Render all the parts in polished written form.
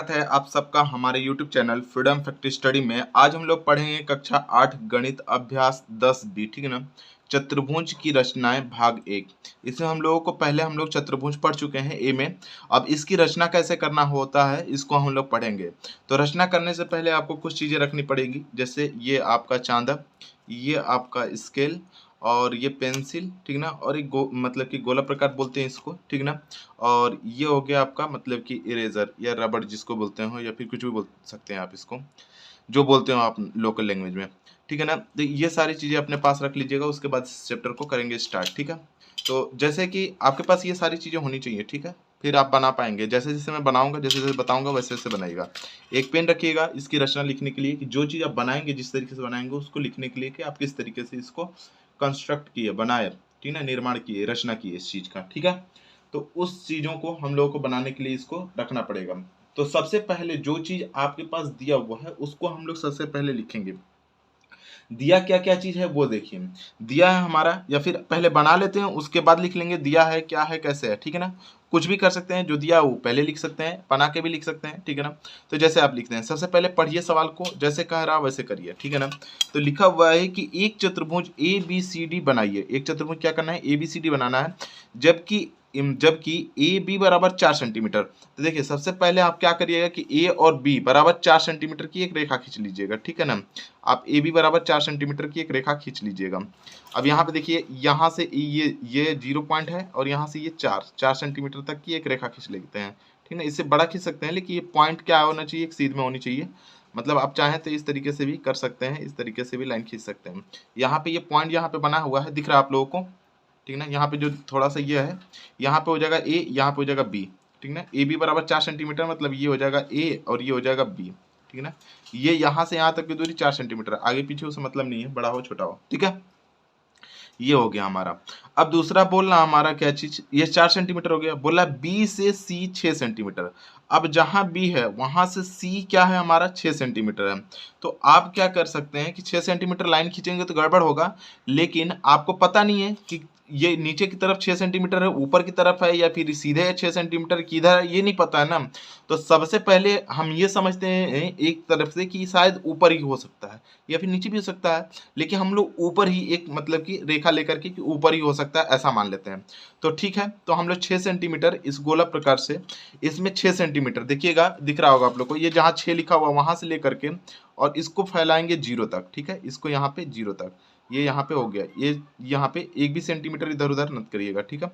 स्वागत है आप सबका हमारे YouTube channel freedom factory study में। आज हम लोग पढ़ेंगे कक्षा 8 गणित अभ्यास 10B, ठीक है ना। चतुर्भुज की रचनाएं भाग 1। इसमें हम लोगों को पहले हम लोग चतुर्भुज पढ़ चुके हैं ए में। अब इसकी रचना कैसे करना होता है इसको हम लोग पढ़ेंगे। तो रचना करने से पहले आपको कुछ चीज़ें रखनी पड़ेगी, जैसे ये आपका चांदा, ये आपका स्केल और ये पेंसिल, ठीक ना। और एक मतलब कि गोला प्रकार बोलते हैं इसको, ठीक ना। और ये हो गया आपका मतलब कि इरेजर या रबड़ जिसको बोलते हो, या फिर कुछ भी बोल सकते हैं आप इसको, जो बोलते हो आप लोकल लैंग्वेज में, ठीक है ना। तो ये सारी चीज़ें अपने पास रख लीजिएगा, उसके बाद इस चैप्टर को करेंगे स्टार्ट, ठीक है। तो जैसे कि आपके पास ये सारी चीज़ें होनी चाहिए, ठीक है, फिर आप बना पाएंगे। जैसे जैसे मैं बनाऊंगा, जैसे जैसे बताऊंगा वैसे वैसे बनाइएगा। एक पेन रखिएगा इसकी रचना लिखने के लिए, कि जो चीज़ आप बनाएंगे जिस तरीके से बनाएंगे उसको लिखने के लिए कि आप किस तरीके से इसको कंस्ट्रक्ट किए, बनाए, ठीक ना, निर्माण किए, रचना किए इस चीज़ का, ठीक है। तो उस चीज़ों को हम लोगों को बनाने के लिए इसको रखना पड़ेगा। तो सबसे पहले जो चीज़ आपके पास दिया हुआ है उसको हम लोग सबसे पहले लिखेंगे। दिया क्या क्या चीज़ है वो देखिए। दिया है हमारा, या फिर पहले बना लेते हैं उसके बाद लिख लेंगे दिया है क्या है कैसे है, ठीक है ना। कुछ भी कर सकते हैं, जो दिया वो पहले लिख सकते हैं, बना के भी लिख सकते हैं, ठीक है ना। तो जैसे आप लिखते हैं, सबसे पहले पढ़िए सवाल को, जैसे कह रहा वैसे करिए, ठीक है ना। तो लिखा हुआ है कि एक चतुर्भुज ABCD बनाइए। एक चतुर्भुज क्या करना है, ABCD बनाना है, जबकि ए बी बराबर 4 सेंटीमीटर। तो देखिए सबसे पहले आप क्या करिएगा कि ए और बी बराबर 4 सेंटीमीटर की एक रेखा खींच लीजिएगा, ठीक है ना। आप ए बी बराबर 4 सेंटीमीटर की एक रेखा खींच लीजिएगा। अब यहाँ पे देखिए, यहाँ से ये 0 पॉइंट है और यहाँ से ये 4 सेंटीमीटर तक की एक रेखा खींच लेते हैं, ठीक है। इससे बड़ा खींच सकते हैं, लेकिन ये पॉइंट क्या होना चाहिए, एक सीध में होनी चाहिए। मतलब आप चाहें तो इस तरीके से भी कर सकते हैं, इस तरीके से भी लाइन खींच सकते हैं। यहाँ पे ये पॉइंट यहाँ पे बना हुआ है, दिख रहा है आप लोगों को, ठीक ना। यहाँ पे जो थोड़ा सा ये है, यहाँ पे हो जाएगा ए, यहाँ पे हो जाएगा बी, ठीक ना। ए बी बराबर 4 सेंटीमीटर, मतलब ये हो जाएगा ए और ये हो जाएगा बी, ठीक ना। ये यहाँ से यहाँ तक की दूरी 4 सेंटीमीटर, आगे पीछे उससे मतलब नहीं है, बड़ा हो छोटा हो, ठीक है। ये हो गया हमारा। अब दूसरा बोलना हमारा क्या चीज, ये 4 सेंटीमीटर हो गया, बोला बी से सी 6 सेंटीमीटर। अब जहां बी है वहां से सी क्या है हमारा, 6 सेंटीमीटर है। तो आप क्या कर सकते हैं कि 6 सेंटीमीटर लाइन खींचेंगे तो गड़बड़ होगा, लेकिन आपको पता नहीं है कि ये नीचे की तरफ 6 सेंटीमीटर है, ऊपर की तरफ है, या फिर सीधे 6 सेंटीमीटर किधर है, ये नहीं पता है ना। तो सबसे पहले हम ये समझते हैं एक तरफ से कि शायद ऊपर ही हो सकता है या फिर नीचे भी हो सकता है, लेकिन हम लोग ऊपर ही एक मतलब कि रेखा लेकर के कि ऊपर ही हो सकता है ऐसा मान लेते हैं। तो ठीक है, तो हम लोग 6 सेंटीमीटर इस गोला प्रकार से, इसमें 6 सेंटीमीटर देखिएगा, दिख रहा होगा आप लोग को, ये जहाँ 6 लिखा हुआ वहां से लेकर के और इसको फैलाएंगे 0 तक, ठीक है। इसको यहाँ पे 0 तक, ये यहाँ पे हो गया, ये यहाँ पे एक भी सेंटीमीटर इधर उधर मत करिएगा, ठीक है।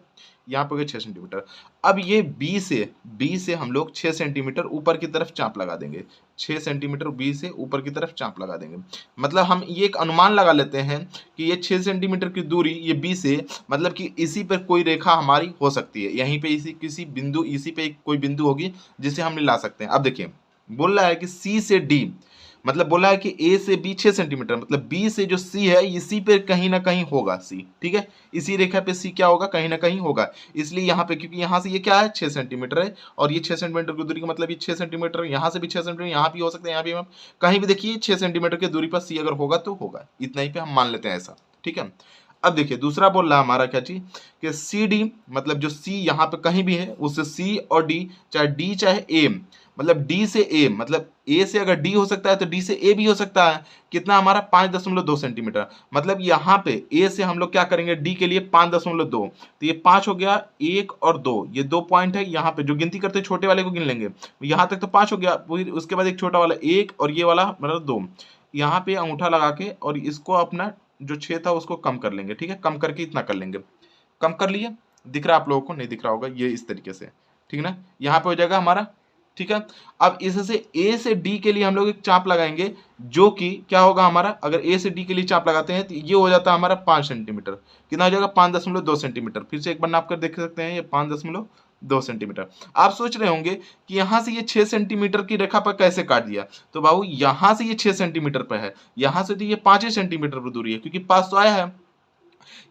यहाँ पे हो गया 6 सेंटीमीटर। अब ये बी से हम लोग 6 सेंटीमीटर ऊपर की तरफ चाप लगा देंगे। 6 सेंटीमीटर बी से ऊपर की तरफ चाप लगा देंगे। मतलब हम ये एक अनुमान लगा लेते हैं कि ये 6 सेंटीमीटर की दूरी ये बी से, मतलब कि इसी पर कोई रेखा हमारी हो सकती है, यहीं पे इसी किसी बिंदु, इसी पे कोई बिंदु होगी जिसे हम ला सकते हैं। अब देखिए बोल रहा है कि सी से डी, मतलब बोला है कि ए से बी 6 सेंटीमीटर, मतलब बी से जो सी है इसी पे कहीं ना कहीं होगा सी, ठीक है। इसी रेखा पे सी क्या होगा, कहीं ना कहीं होगा। इसलिए यहाँ पे, क्योंकि यहाँ से ये क्या है 6 सेंटीमीटर है, और ये 6 सेंटीमीटर की दूरी का मतलब ये 6 सेंटीमीटर, यहाँ से भी 6 सेंटीमीटर, यहाँ भी हो सकता है, यहाँ भी हम कहीं भी देखिए 6 सेंटीमीटर की दूरी पर सी अगर होगा तो होगा, इतना ही पे हम मान लेते हैं ऐसा, ठीक है। अब देखिए दूसरा बोल रहा है हमारा क्या चीज, कि सी डी, मतलब जो सी यहाँ पे कहीं भी है उससे सी और डी चाहे ए, मतलब डी से ए, मतलब ए से अगर डी हो सकता है तो डी से ए भी हो सकता है। कितना हमारा 5.2 सेंटीमीटर, मतलब यहाँ पे ए से हम लोग क्या करेंगे, डी के लिए 5.2, तो ये 5 हो गया, 1 और 2, ये 2 पॉइंट है। यहाँ पे जो गिनती करते हैं छोटे वाले को गिन लेंगे, यहाँ तक तो 5 हो गया, फिर उसके बाद एक छोटा वाला 1 और ये वाला मतलब 2, यहाँ पे अंगूठा लगा के और इसको अपना जो 6 था उसको कम कर लेंगे, ठीक है। कम करके इतना कर लेंगे, कम कर लिए, दिख रहा है आप लोगों को, नहीं दिख रहा होगा, ये इस तरीके से, ठीक ना। यहाँ पे हो जाएगा हमारा, ठीक है। अब इससे ए से डी के लिए हम लोग एक चाप लगाएंगे, जो कि क्या होगा हमारा, अगर ए से डी के लिए चाप लगाते हैं तो ये हो जाता है हमारा 5 सेंटीमीटर। कितना हो जाएगा, 5.2 सेंटीमीटर। फिर से एक बार नाप कर देख सकते हैं, ये 5.2 सेंटीमीटर। आप सोच रहे होंगे कि यहाँ से ये 6 सेंटीमीटर की रेखा पर कैसे काट दिया, तो बाबू यहाँ से ये 6 सेंटीमीटर पर है, यहाँ से तो ये 5 सेंटीमीटर पर दूरी है, क्योंकि पास तो आया है।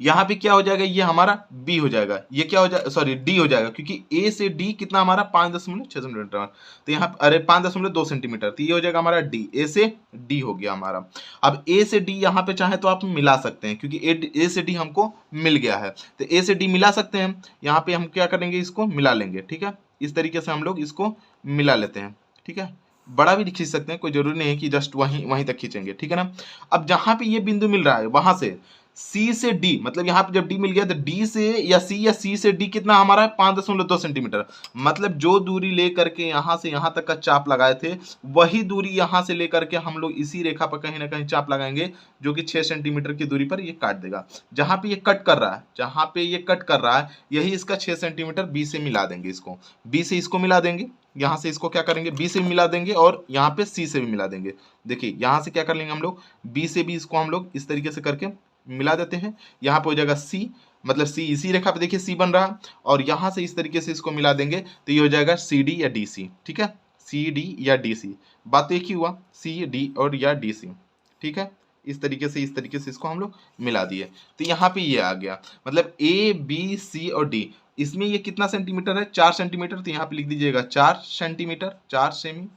यहाँ पे क्या हो जाएगा, ये हमारा बी हो जाएगा, ये क्या हो जाएगा, सॉरी डी हो जाएगा, क्योंकि ए से डी कितना हमारा 5.6 सेंटीमीटर, तो यहाँ अरे 5.2 सेंटीमीटर, तो ये हो जाएगा हमारा डी, ए से डी हो गया हमारा। अब ए से डी यहाँ पे चाहे तो आप मिला सकते हैं, क्योंकि ए से डी हमको मिल गया है, तो ए से डी मिला सकते हैं। यहाँ पे हम क्या करेंगे, इसको मिला लेंगे, ठीक है। इस तरीके से हम लोग इसको मिला लेते हैं, ठीक है, बड़ा भी खींच सकते हैं, कोई जरूरी नहीं है कि जस्ट वहीं वहीं तक खींचेंगे, ठीक है ना। अब जहां पे ये बिंदु मिल रहा है वहां से सी से डी, मतलब यहाँ पे जब डी मिल गया तो डी से या सी से डी कितना हमारा है 5.2 सेंटीमीटर, मतलब जो दूरी लेकर के यहाँ से यहाँ तक का चाप लगाए थे वही दूरी यहाँ से लेकर के हम लोग इसी रेखा पर कहीं ना कहीं चाप लगाएंगे, जो कि 6 सेंटीमीटर की दूरी पर ये काट देगा। जहाँ पे ये कट कर रहा है, जहाँ पे ये कट कर रहा है यही इसका 6 सेंटीमीटर बी से मिला देंगे, इसको बी से इसको मिला देंगे, यहाँ से इसको क्या करेंगे बी से भी मिला देंगे और यहाँ पे सी से भी मिला देंगे। देखिए यहाँ से क्या कर लेंगे हम लोग, बी से भी इसको हम लोग इस तरीके से करके मिला देते हैं, यहाँ पे हो जाएगा सी, मतलब सी इसी रेखा पे देखिए सी बन रहा है, और यहाँ से इस तरीके से इसको मिला देंगे तो ये हो जाएगा सी डी या डी सी, ठीक है, सी डी या डी सी, बात एक ही हुआ, सी डी और या डी सी, ठीक है। इस तरीके से इसको हम लोग मिला दिए तो यहाँ पे ये आ गया, मतलब ए बी सी और डी, इसमें ये कितना सेंटीमीटर है 4 सेंटीमीटर, तो यहाँ पे लिख दीजिएगा 4 सेंटीमीटर 4 सेमी।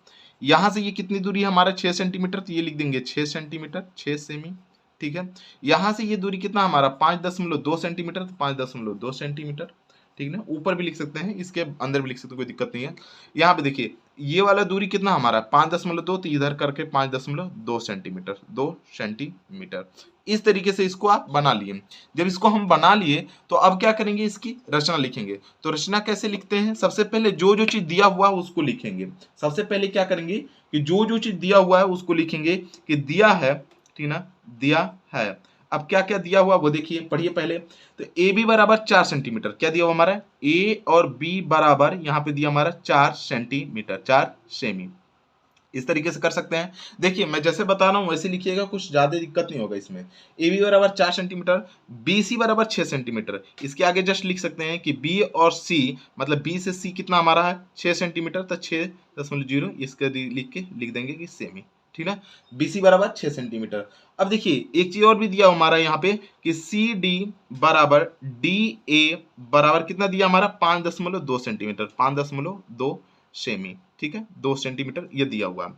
यहाँ से ये कितनी दूरी है हमारा 6 सेंटीमीटर, तो ये लिख देंगे 6 सेंटीमीटर 6 सेमी, ठीक है। यहाँ से ये दूरी कितना हमारा 5.2 सेंटीमीटर, तो 5.2 सेंटीमीटर, ठीक है ना। ऊपर भी लिख सकते हैं, इसके अंदर भी लिख सकते हैं, कोई दिक्कत नहीं है। यहाँ पे देखिए ये वाला दूरी कितना हमारा 5.2, तो इधर करके 5.2 सेंटीमीटर 2 सेंटीमीटर। इस तरीके से इसको आप बना लिए। जब इसको हम बना लिए तो अब क्या करेंगे, इसकी रचना लिखेंगे। तो रचना कैसे लिखते हैं, सबसे पहले जो जो चीज दिया हुआ है उसको लिखेंगे। सबसे पहले क्या करेंगे कि जो जो चीज दिया हुआ है उसको लिखेंगे कि दिया है, ठीक ना, दिया है। अब क्या क्या दिया हुआ वो देखिए, पढ़िए पहले। तो ए बी बराबर 4 सेंटीमीटर, क्या दिया हुआ हमारा ए और बी बराबर, यहाँ पे दिया हमारा 4 सेंटीमीटर 4 सेमी। इस तरीके से कर सकते हैं। देखिए मैं जैसे बता रहा हूँ वैसे लिखिएगा, कुछ ज्यादा दिक्कत नहीं होगा इसमें। ए बी बराबर 4 सेंटीमीटर, बी सी बराबर 6 सेंटीमीटर। इसके आगे जस्ट लिख सकते हैं कि बी और सी, मतलब बी से सी कितना हमारा है 6 सेंटीमीटर, तो 6.0 इसके लिख के लिख देंगे कि सेमी, ठीक है। BC बराबर 6 सेंटीमीटर। अब देखिए एक चीज और भी दिया हमारा यहाँ पे कि CD बराबर DA बराबर कितना दिया हमारा 5.2 सेंटीमीटर 5.2 सेमी, ठीक है, 2 सेंटीमीटर ये दिया हुआ है।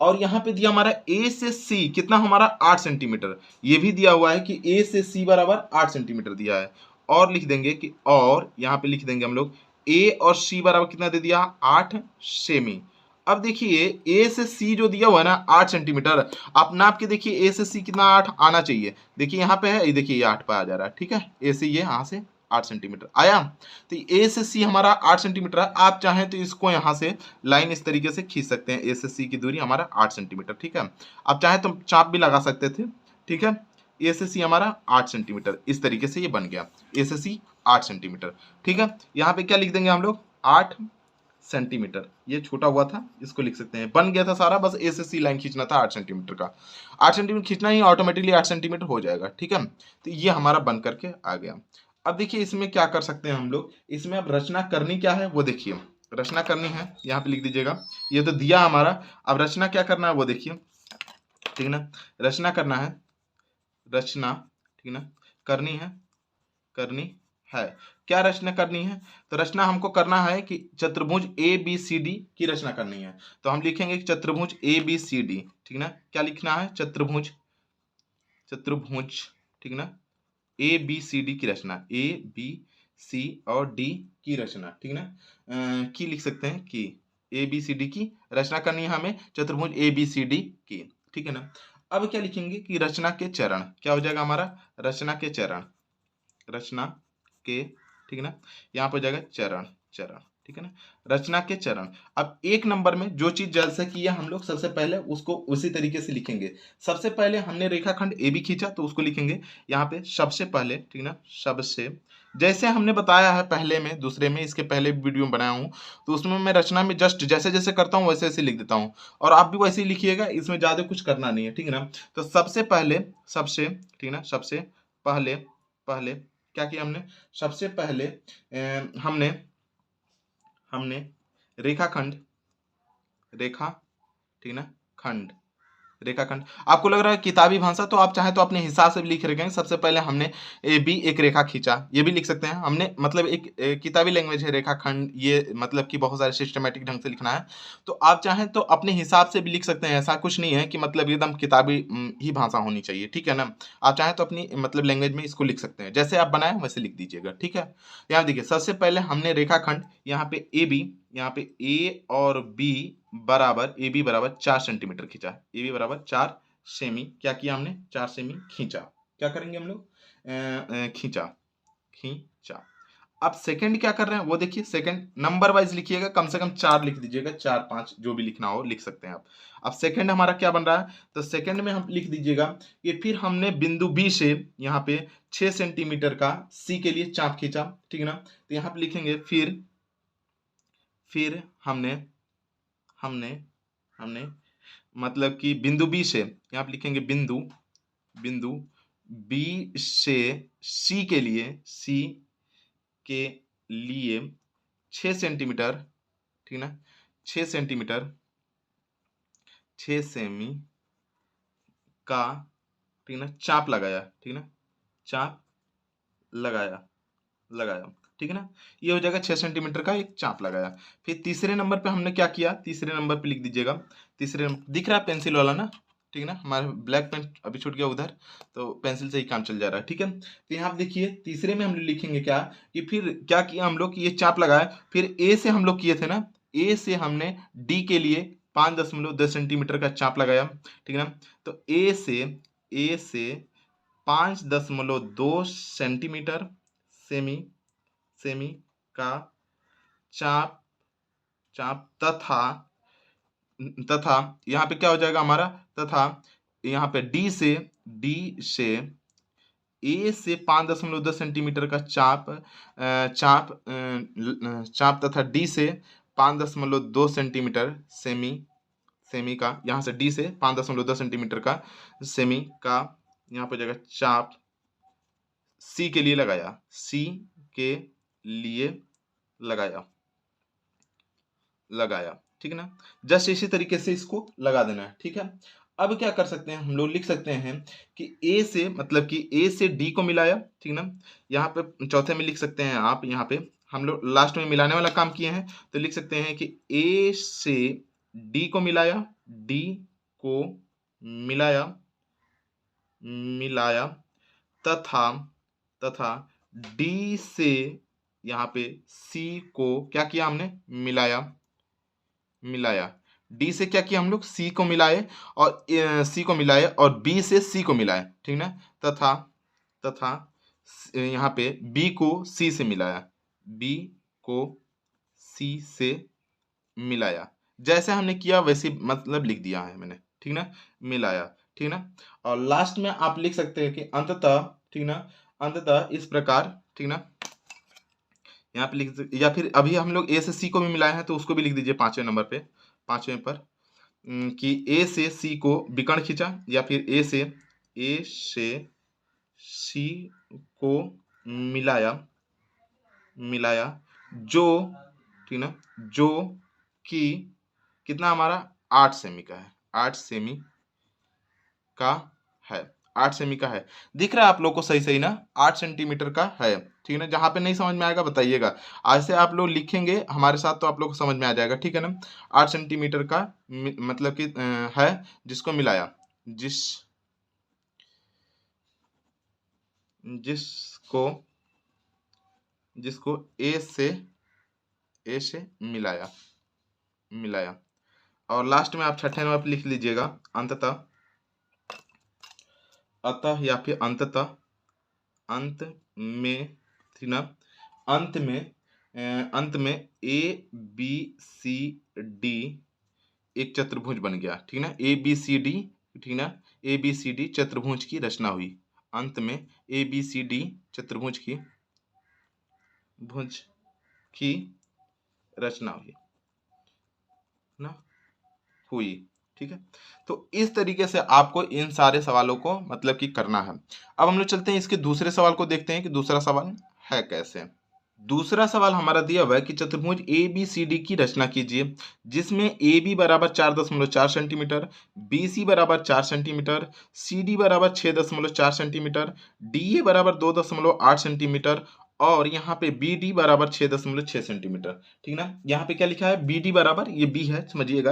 और यहाँ पे दिया हमारा A से C कितना हमारा 8 सेंटीमीटर, ये भी दिया हुआ है कि A से C बराबर 8 सेंटीमीटर दिया है। और लिख देंगे कि, और यहाँ पे लिख देंगे हम लोग A और C बराबर कितना दे दिया 8 सेमी। अब देखिए ए से सी जो दिया हुआ है ना 8 सेंटीमीटर, आप नाप के देखिए ए से सी कितना 8 आना चाहिए। देखिए यहाँ पे है, ये देखिए ये 8 पे आ जा रहा है, ठीक है। ए से ये यहाँ से 8 सेंटीमीटर आया, तो ए से सी हमारा 8 सेंटीमीटर है। आप चाहें तो इसको यहाँ से लाइन इस तरीके से खींच सकते हैं, ए से सी की दूरी हमारा 8 सेंटीमीटर, ठीक है। आप चाहें तो चाप भी लगा सकते थे, ठीक है। ए से सी हमारा 8 सेंटीमीटर, इस तरीके से ये बन गया, ए से सी 8 सेंटीमीटर, ठीक है। यहाँ पे क्या लिख देंगे हम लोग 8 सेंटीमीटर, ये छोटा हुआ था इसको लिख सकते हैं, बन गया था सारा, बस ए से सी लाइन खींचना था 8 सेंटीमीटर का। 8 सेंटीमीटर खींचना ही ऑटोमेटिकली 8 सेंटीमीटर हो जाएगा, ठीक है। तो ये हमारा बन करके आ गया। अब देखिए इसमें क्या कर सकते हैं हम लोग, इसमें अब रचना करनी क्या है वो देखिए। रचना करनी है, यहाँ पे लिख दीजिएगा, ये तो दिया हमारा, अब रचना क्या करना है वो देखिए, ठीक ना। रचना करना है, रचना, ठीक ना, करनी है। क्या रचना करनी है, तो रचना हमको करना है कि चतुर्भुज ए बी सी डी की रचना करनी है। तो हम लिखेंगे चतुर्भुज ए बी सी डी, ठीक ना। क्या लिखना है चतुर्भुज, ठीक ना, ए बी सी डी की रचना, ए बी सी और डी की रचना, ठीक ना। की लिख सकते हैं कि ए बी सी डी की रचना करनी है हमें, चतुर्भुज ए बी सी डी की, ठीक है ना। अब क्या लिखेंगे कि रचना के चरण, क्या हो जाएगा हमारा रचना के चरण, रचना के, ठीक है ना, यहाँ पर हो जाएगा चरण, ठीक है ना, रचना के चरण। अब एक नंबर में जो चीज जैसे की है हम लोग सबसे पहले उसको उसी तरीके से लिखेंगे। सबसे पहले हमने रेखाखंड ए बी खींचा तो उसको लिखेंगे यहाँ पे सबसे पहले, ठीक ना, सबसे, जैसे हमने बताया है पहले में दूसरे में, इसके पहले वीडियो में बनाया हूँ, तो उसमें मैं रचना में जस्ट जैसे जैसे करता हूँ वैसे वैसे लिख देता हूँ, और आप भी वैसे ही लिखिएगा, इसमें ज्यादा कुछ करना नहीं है, ठीक है ना। तो सबसे पहले, सबसे, ठीक ना, सबसे पहले, पहले क्या किया हमने, सबसे पहले हमने रेखाखंड, ठीक ना, खंड, रेखाखंड। आपको लग रहा है किताबी भाषा, तो आप चाहे तो अपने हिसाब से भी लिख रखेंगे। सबसे पहले हमने ए बी एक रेखा खींचा, ये भी लिख सकते हैं हमने, मतलब एक किताबी लैंग्वेज है रेखाखंड, ये मतलब कि बहुत सारे सिस्टमेटिक ढंग से लिखना है। तो आप चाहें तो अपने हिसाब से भी लिख सकते हैं, ऐसा कुछ नहीं है कि मतलब एकदम किताबी ही भाषा होनी चाहिए, ठीक है ना। आप चाहें तो अपनी मतलब लैंग्वेज में इसको लिख सकते हैं, जैसे आप बनाए वैसे लिख दीजिएगा, ठीक है। यहाँ देखिए सबसे पहले हमने रेखाखंड, यहाँ पे ए बी, यहाँ पे ए और बी बराबर, ए बी बराबर 4 सेंटीमीटर खींचा, ए बी बराबर 4 सेमी, क्या किया हमने, 4 सेमी खींचा। क्या करेंगे हम लोग, खींचा, खींचा। अब सेकंड क्या कर रहे हैं वो देखिए, सेकंड नंबर वाइज लिखिएगा, कम से कम 4 लिख दीजिएगा, 4 5 जो भी लिखना हो लिख सकते हैं आप। अब सेकंड हमारा क्या बन रहा है, तो सेकंड में हम लिख दीजिएगा कि फिर हमने बिंदु बी से यहाँ पे 6 सेंटीमीटर का सी के लिए चाप खींचा, ठीक है ना। तो यहाँ पे लिखेंगे फिर हमने हमने हमने मतलब कि बिंदु बी से, यहाँ पे लिखेंगे बिंदु बी से सी के लिए 6 सेंटीमीटर, ठीक ना, 6 सेंटीमीटर 6 सेमी का, ठीक ना, चाप लगाया, ठीक ना, चाप लगाया, ठीक है ना। ये हो जाएगा 6 सेंटीमीटर का एक चाप लगाया। फिर तीसरे नंबर पे हमने क्या किया, तीसरे नंबर पे लिख दीजिएगा, तीसरे दिख रहा है पेंसिल वाला ना, ठीक है ना, हमारा ब्लैक पेन अभी छूट गया उधर, तो पेंसिल से ही काम चल जा रहा है, ठीक है। तो यहाँ देखिए तीसरे में हम लिखेंगे क्या, कि फिर क्या किया हम लोग, ये चाप लगाया, फिर ए से हम लोग किए थे ना, ए से हमने डी के लिए 5.2 सेंटीमीटर का चाप लगाया, ठीक है ना। तो ए से 5.2 सेंटीमीटर सेमी का चाप तथा यहाँ पे क्या हो जाएगा हमारा, तथा यहाँ पे डी से ए से 5.10 सेंटीमीटर का चाप तथा डी से 5.2 सेंटीमीटर सेमी का, यहाँ से डी से 5.2 सेंटीमीटर का सेमी का यहाँ पे जगह चाप सी के लिए लगाया, ठीक है ना। जस्ट इसी तरीके से इसको लगा देना है, ठीक है। अब क्या कर सकते हैं हम लोग, लिख सकते हैं कि ए से, मतलब कि ए से डी को मिलाया, ठीक ना। यहाँ पे चौथे में लिख सकते हैं आप, यहाँ पे हम लोग लास्ट में मिलाने वाला काम किए हैं, तो लिख सकते हैं कि ए से डी को मिलाया, तथा डी से यहाँ पे सी को क्या किया हमने, मिलाया। डी से क्या किया हम लोग, सी को मिलाए, और बी से सी को मिलाए, ठीक ना। तथा यहाँ पे बी को सी से मिलाया, जैसे हमने किया वैसे मतलब लिख दिया है मैंने, ठीक ना, मिलाया, ठीक ना। और लास्ट में आप लिख सकते हैं कि अंततः, ठीक ना, अंततः इस प्रकार, ठीक ना, यहाँ पे लिख, या फिर अभी हम लोग ए से सी को भी मिलाए हैं तो उसको भी लिख दीजिए पांचवें पर कि ए से सी को विकर्ण खींचा, या फिर ए से सी को मिलाया जो, ठीक ना, जो कि कितना हमारा 8 सेमी का है, 8 सेमी का है, 8 सेमी का है। दिख रहा है आप लोग को सही ना, 8 सेंटीमीटर का है, ठीक है ना। जहाँ पे नहीं समझ में आएगा बताइएगा, आज से आप लोग लिखेंगे हमारे साथ तो आप लोग को समझ में आ जाएगा, ठीक है ना। 8 सेंटीमीटर का मतलब कि है, जिसको मिलाया, जिसको ए से मिलाया। और लास्ट में आप छठे नंबर पे लिख लीजिएगा या फिर अंत में, ठीक ना, अंत में ए बी सी डी एक चतुर्भुज बन गया, ठीक ना, ए बी सी डी, ठीक ना, ए बी सी डी चतुर्भुज की रचना हुई, अंत में ए बी सी डी चतुर्भुज की रचना हुई, ठीक है। तो इस तरीके से आपको इन सारे सवालों को मतलब कि करना है। अब हम लोग चलते हैं इसके दूसरे सवाल को, देखते हैं कि दूसरा सवाल है कैसे। दूसरा सवाल हमारा दिया हुआ है कि चतुर्भुज ए बी सी डी की रचना कीजिए, जिसमें ए बी बराबर 4.4 सेंटीमीटर, बी सी बराबर 4 सेंटीमीटर, सी डी बराबर 6.4 सेंटीमीटर, डी ए बराबर 2.8 सेंटीमीटर, और यहाँ पे बी डी बराबर 6.6 सेंटीमीटर, ठीक ना। यहाँ पे क्या लिखा है, बी डी बराबर, ये बी है समझिएगा,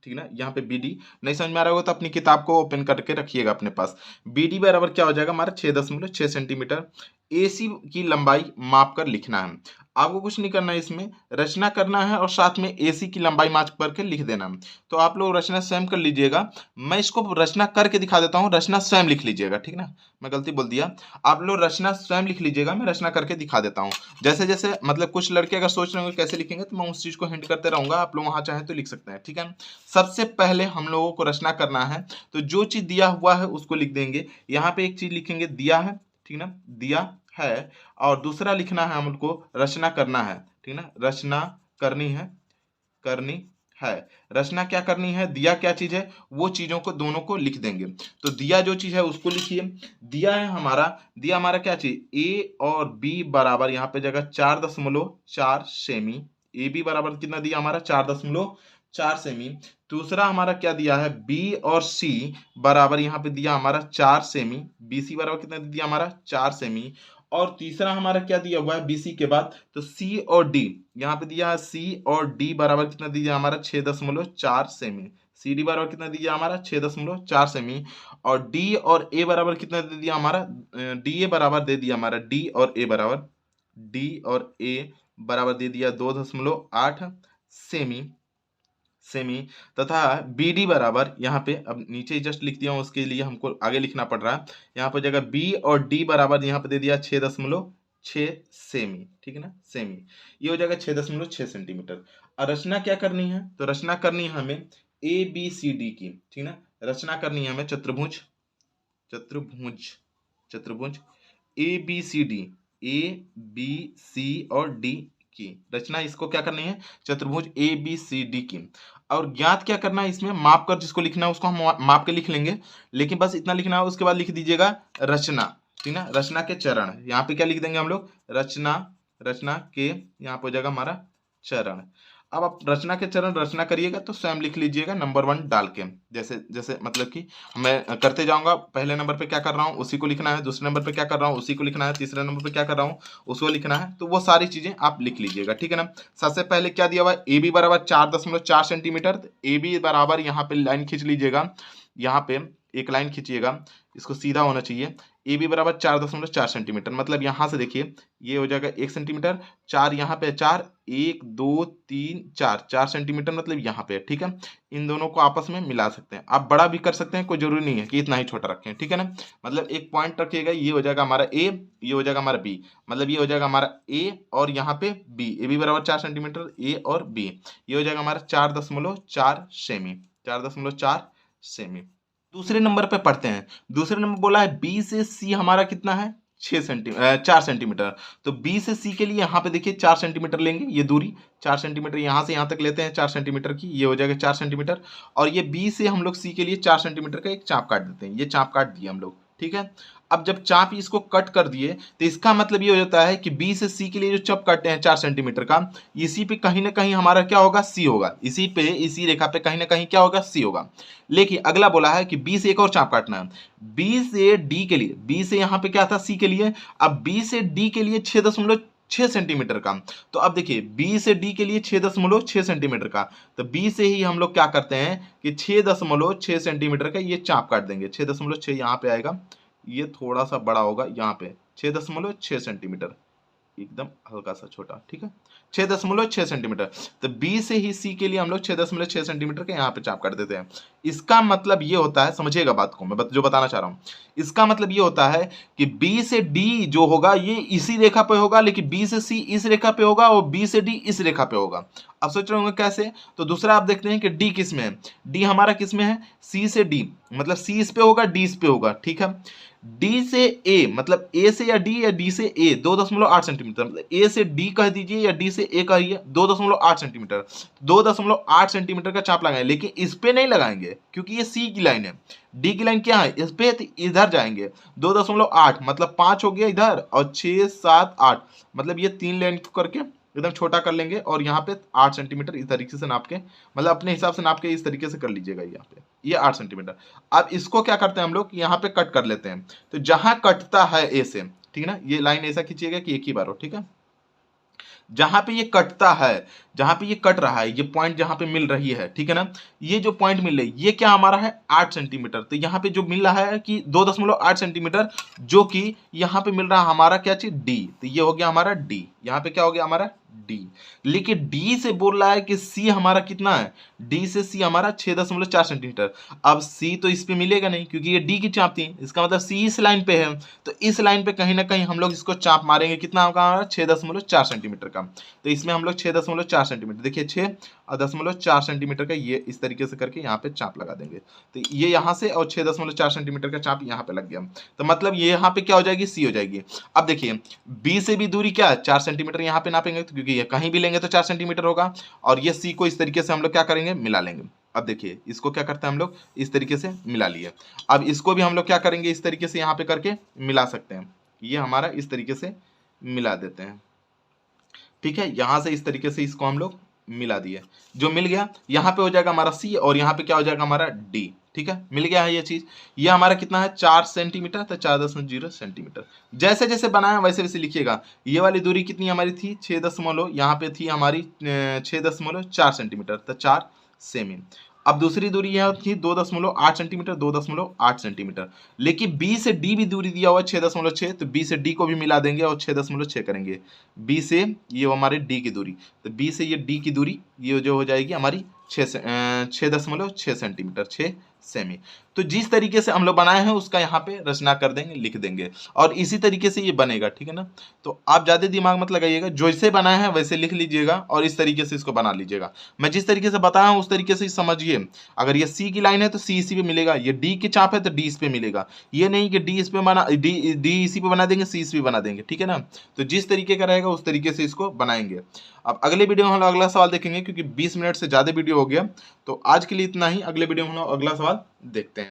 ठीक ना, यहाँ पे बी डी नहीं समझ में आ रहा होगा तो अपनी किताब को ओपन करके रखिएगा अपने पास। बी डी बराबर क्या हो जाएगा हमारा 6.6 सेंटीमीटर, AC की लंबाई माप कर लिखना है। आपको कुछ नहीं करना है, इसमें रचना करना है और साथ में AC की लंबाई माप करके लिख देना है। तो आप लोग रचना स्वयं कर लीजिएगा, मैं इसको रचना करके दिखा देता हूँ, रचना स्वयं लिख लीजिएगा, ठीक ना। मैं गलती बोल दिया, आप लोग रचना स्वयं लिख लीजिएगा, मैं रचना करके दिखा देता हूँ। जैसे जैसे मतलब कुछ लड़के अगर सोच रहे होंगे कैसे लिखेंगे, तो मैं उस चीज को हिंट करते रहूंगा, आप लोग वहां चाहे तो लिख सकते हैं, ठीक है। सबसे पहले हम लोगों को रचना करना है, तो जो चीज दिया हुआ है उसको लिख देंगे। यहाँ पे एक चीज लिखेंगे दिया है, ठीक ना, दिया है। और दूसरा लिखना है हमको रचना करना है, ठीक ना, रचना करनी है, करनी है। रचना क्या करनी है, दिया क्या चीज है, वो चीजों को दोनों को लिख देंगे। तो दिया जो चीज है उसको लिखिए। दिया है हमारा, दिया हमारा क्या चीज, ए और बी बराबर, यहाँ पे जगह 4.4 सेमी। ए बी बराबर कितना दिया हमारा, 4.4 सेमी। दूसरा हमारा क्या दिया है, बी और सी बराबर, यहाँ पे दिया हमारा 4 सेमी। बी सी बराबर कितना दिया हमारा, 4 सेमी। और तीसरा हमारा क्या दिया हुआ है BC के बाद, तो C और D, यहाँ पे दिया है C और D बराबर कितना दिया हमारा, 6.4 सेमी। CD बराबर कितना दिया हमारा, 6.4 सेमी। और D और A बराबर कितना दे दिया हमारा, DA बराबर दे दिया हमारा, D और A बराबर, D और A बराबर दे दिया 2.8 सेमी, सेमी। तथा BD बराबर, यहाँ पे अब नीचे जस्ट लिख दिया हूँ, उसके लिए हमको आगे लिखना पड़ रहा है। यहाँ पर जगह B और D बराबर यहाँ पे दे दिया 6.6 सेमी, ठीक है ना, सेमी। ये हो जाएगा 6.6 सेंटीमीटर। और रचना क्या करनी है, तो रचना करनी है हमें ABCD की, ठीक ना। रचना करनी है हमें चतुर्भुज, चतुर्भुज, चतुर्भुज ABCD, ABC और D की रचना, इसको क्या करनी है, चतुर्भुज ABCD की। और ज्ञात क्या करना है, इसमें माप कर जिसको लिखना है उसको हम माप के लिख लेंगे, लेकिन बस इतना लिखना है। उसके बाद लिख दीजिएगा रचना, ठीक ना, रचना के चरण। यहाँ पे क्या लिख देंगे हम लोग, रचना, रचना के, यहाँ पे हो जाएगा हमारा चरण। अब आप रचना के चरण रचना करिएगा तो स्वयं लिख लीजिएगा नंबर 1 डाल के, जैसे जैसे मतलब कि मैं करते जाऊंगा। पहले नंबर पे क्या कर रहा हूँ उसी को लिखना है, दूसरे नंबर पे क्या कर रहा हूँ उसी को लिखना है, तीसरे नंबर पे क्या कर रहा हूँ उसको लिखना है। तो वो सारी चीजें आप लिख लीजिएगा, ठीक है ना। सबसे पहले क्या दिया हुआ है, AB बराबर 4.4 सेंटीमीटर। AB बराबर यहाँ पे लाइन खींच लीजिएगा, यहाँ पे एक लाइन खींचिएगा, इसको सीधा होना चाहिए। AB बराबर 4.4 सेंटीमीटर, मतलब यहाँ से देखिए ये हो जाएगा 1 सेंटीमीटर, 4 यहाँ पे 4, 1 2 3 4, 4 सेंटीमीटर मतलब यहाँ पे, ठीक है। इन दोनों को आपस में मिला सकते हैं, आप बड़ा भी कर सकते हैं, कोई जरूरी नहीं है कि इतना ही छोटा रखें, ठीक है ना। मतलब एक पॉइंट रखिएगा, ये हो जाएगा हमारा A, ये हो जाएगा हमारा B, मतलब ये हो जाएगा हमारा A और यहाँ पे B। AB बराबर 4 सेंटीमीटर, A और B, ये हो जाएगा हमारा 4.4 सेमी, 4.4 सेमी। दूसरे नंबर पे पढ़ते हैं। दूसरे नंबर बोला है B से C हमारा कितना है, 4 सेंटीमीटर। तो B से C के लिए यहाँ पे देखिए 4 सेंटीमीटर लेंगे, ये दूरी 4 सेंटीमीटर, यहाँ से यहाँ तक लेते हैं 4 सेंटीमीटर की, ये हो जाएगा 4 सेंटीमीटर। और ये B से हम लोग C के लिए 4 सेंटीमीटर का एक चाप काट देते हैं, ये चाप काट दिए हम लोग, ठीक है। अब जब चाप इसको कट कर दिए तो इसका मतलब ये हो जाता है कि B से C के लिए जो चाप काटे हैं 4 सेंटीमीटर का, इसी पे कहीं ना कहीं हमारा क्या होगा, C होगा। इसी पे, इसी रेखा पे कहीं ना कहीं क्या होगा, C होगा। लेकिन अगला बोला है कि B से एक और चाप काटना है, B से D के लिए। B से यहाँ पे क्या था, C के लिए। अब B से D के लिए 6.6 सेंटीमीटर का। तो अब देखिए B से D के लिए 6.6 सेंटीमीटर का, तो B से ही हम लोग क्या करते हैं कि 6.6 सेंटीमीटर का ये चाप काट देंगे। 6.6 यहाँ पे आएगा, ये थोड़ा सा बड़ा होगा, यहाँ पे 6.6 सेंटीमीटर, एकदम हल्का सा छोटा, ठीक है, 6.6 सेंटीमीटर। तो B से ही C के लिए हम लोग 6.6 सेंटीमीटर के यहाँ पे चाप काट देते हैं। इसका मतलब ये होता है, समझिएगा बात को मैं जो बताना चाह रहा हूँ, इसका मतलब ये होता है कि B से D जो होगा ये इसी रेखा पे होगा, लेकिन B से C इस रेखा पे होगा और B से D इस रेखा पे होगा। अब सोच रहे होंगे कैसे, तो दूसरा आप देखते हैं कि D किस में है, D हमारा किस में है, C से D, मतलब C इस पे होगा, D इस पे होगा, ठीक है। D से A, मतलब A से या D या D से A 2.8 सेंटीमीटर, मतलब A से D कह दीजिए या D से A कहिए, 2.8 सेंटीमीटर। 2.8 सेंटीमीटर का चाप लगाएंगे, लेकिन इस पे नहीं लगाएंगे क्योंकि ये C की लाइन है। D की लाइन क्या है, इस पे इधर जाएंगे। 2.8 मतलब 5 हो गया इधर, और 6 7 8, मतलब ये 3 लाइन करके एकदम छोटा कर लेंगे, और यहाँ पे 8 सेंटीमीटर इस तरीके से नाप के, मतलब अपने हिसाब से नाप के इस तरीके से कर लीजिएगा। यहाँ पे ये 8 सेंटीमीटर। अब इसको क्या करते हैं हम लोग, यहाँ पे कट कर लेते हैं। तो जहां कटता है ए से, ठीक है ना, ये लाइन ऐसा खींचिएगा कि एक ही बार हो, ठीक है। जहां पे ये कटता है, जहां पे ये कट रहा है, ये पॉइंट जहां पे मिल रही है, ठीक है ना, ये जो पॉइंट मिल रही है ये क्या हमारा है 8 सेंटीमीटर। तो यहाँ पे जो मिल रहा है कि 2.8 सेंटीमीटर, जो कि यहाँ पे मिल रहा है हमारा क्या चीज डी। तो ये हो गया हमारा डी, यहाँ पे क्या हो गया हमारा डी। लेकिन डी से बोल रहा है कि सी हमारा कितना है, डी से सी हमारा 6.4 सेंटीमीटर। अब सी तो इस पे मिलेगा नहीं क्योंकि ये डी की चाप थी, इसका मतलब सी इस लाइन पे है। तो इस लाइन पे कहीं ना कहीं हम लोग इसको चाप मारेंगे, कितना होगा हमारा 6.4 सेंटीमीटर का। तो इसमें हम लोग 6.4 सेंटीमीटर, देखिए 6.4 सेंटीमीटर का ये इस तरीके से करके यहाँ पे चाप लगा देंगे। तो ये यहाँ से और 6.4 सेंटीमीटर का चाप यहाँ पे लग गया। तो मतलब ये यहाँ पे क्या हो जाएगी, सी हो जाएगी। अब देखिए बी से भी दूरी क्या है 4 सेंटीमीटर यहाँ पे नापेंगे, तो क्योंकि ये कहीं भी लेंगे तो 4 सेंटीमीटर होगा। और ये सी को इस तरीके से हम लोग क्या करेंगे, मिला लेंगे। अब देखिए इसको क्या करते हैं हम लोग, इस तरीके से मिला लिए। अब इसको भी हम लोग क्या करेंगे, इस तरीके से यहाँ पे करके मिला सकते हैं। ये हमारा इस तरीके से मिला देते हैं, ठीक है। यहां से इस तरीके से इसको हम लोग मिला दिए, जो मिल गया यहाँ पे हो जाएगा हमारा सी और यहाँ पे क्या हो जाएगा हमारा डी, ठीक है। मिल गया है ये चीज। ये हमारा कितना है 4 सेंटीमीटर, तो 4.0 सेंटीमीटर। जैसे जैसे बनाया वैसे वैसे लिखिएगा। ये वाली दूरी कितनी हमारी थी 6 दशमलव, यहाँ पे थी हमारी 6.4 सेंटीमीटर, तो 4 सेमी। अब दूसरी दूरी यह थी 2.8 सेंटीमीटर, 2.8 सेंटीमीटर। लेकिन बी से डी भी दूरी दिया हुआ है 6.6, तो बी से डी को भी मिला देंगे और 6.6 करेंगे। बी से ये हमारे डी की दूरी, तो बी से ये डी की दूरी ये जो हो जाएगी हमारी 6.6 सेंटीमीटर, 6 सेमी। तो जिस तरीके से हम लोग बनाए हैं उसका यहाँ पे रचना कर देंगे, लिख देंगे और इसी तरीके से ये बनेगा, ठीक है ना। तो आप ज्यादा दिमाग मत लगाइएगा, जैसे बनाए हैं वैसे लिख लीजिएगा और इस तरीके से इसको बना लीजिएगा। मैं जिस तरीके से बताया हूं उस तरीके से समझिए। अगर ये सी की लाइन है तो सी इसी पे मिलेगा, ये डी की चाप है तो डी इस पे मिलेगा। ये नहीं कि डी इस पे बना, डी इसी पे बना देंगे, सी इस पे बना देंगे, ठीक है ना। तो जिस तरीके का रहेगा उस तरीके से इसको बनाएंगे। अब अगले वीडियो में हम लोग अगला सवाल देखेंगे, क्योंकि 20 मिनट से ज्यादा वीडियो हो गया। तो आज के लिए इतना ही, अगले वीडियो में हम लोग अगला सवाल देखते हैं।